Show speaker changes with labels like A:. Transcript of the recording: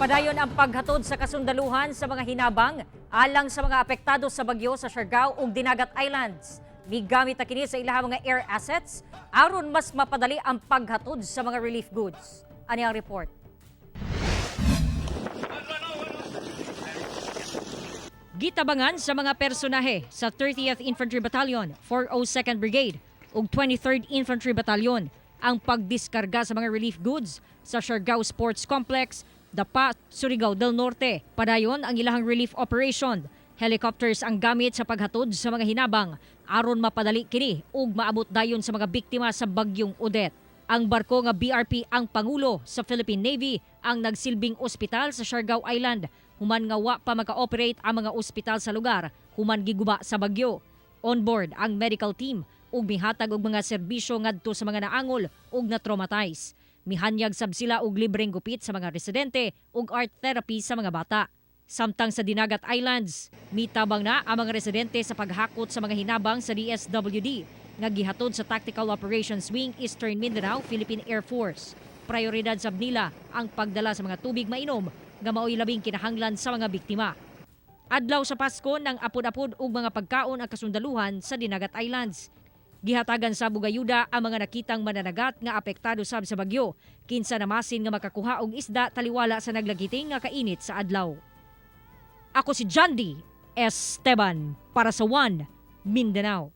A: Padayon ang paghatod sa kasundaluhan sa mga hinabang alang sa mga apektado sa bagyo sa Siargao ug Dinagat Islands. Migamit na kini sa ilahang mga air assets aron mas mapadali ang paghatod sa mga relief goods. Ani ang report. Gitabangan sa mga personahe sa 30th Infantry Battalion, 402nd Brigade ug 23rd Infantry Battalion ang pagdiskarga sa mga relief goods sa Siargao Sports Complex, Dapa, Surigao del Norte. Padayon ang ilahang relief operation. Helicopters ang gamit sa paghatod sa mga hinabang aron mapadali kini ug maabot dayon sa mga biktima sa bagyong Odette. Ang barko nga BRP ang pangulo sa Philippine Navy ang nagsilbing ospital sa Siargao Island human nga wa pa maka-operate ang mga ospital sa lugar human giguba sa bagyo. On board ang medical team ug mihatag og mga serbisyo ngadto sa mga naangol ug na-traumatize. Mihanyag sab sila og libreng gupit sa mga residente ug art therapy sa mga bata. Samtang sa Dinagat Islands, mitabang na ang mga residente sa paghakot sa mga hinabang sa DSWD nga gihatod sa Tactical Operations Wing Eastern Mindanao, Philippine Air Force. Prioridad sab nila ang pagdala sa mga tubig mainom nga mao'y labing kinahanglan sa mga biktima. Adlaw sa Pasko ng apod-apod ug mga pagkaon ang kasundaluhan sa Dinagat Islands. Gihatagan sa bugayuda ang mga nakitang mananagat nga apektado sab sa bagyo, kinsa namasin nga makakuha og isda taliwala sa naglagiting nga kainit sa adlaw. Ako si Jandy Esteban para sa One Mindanao.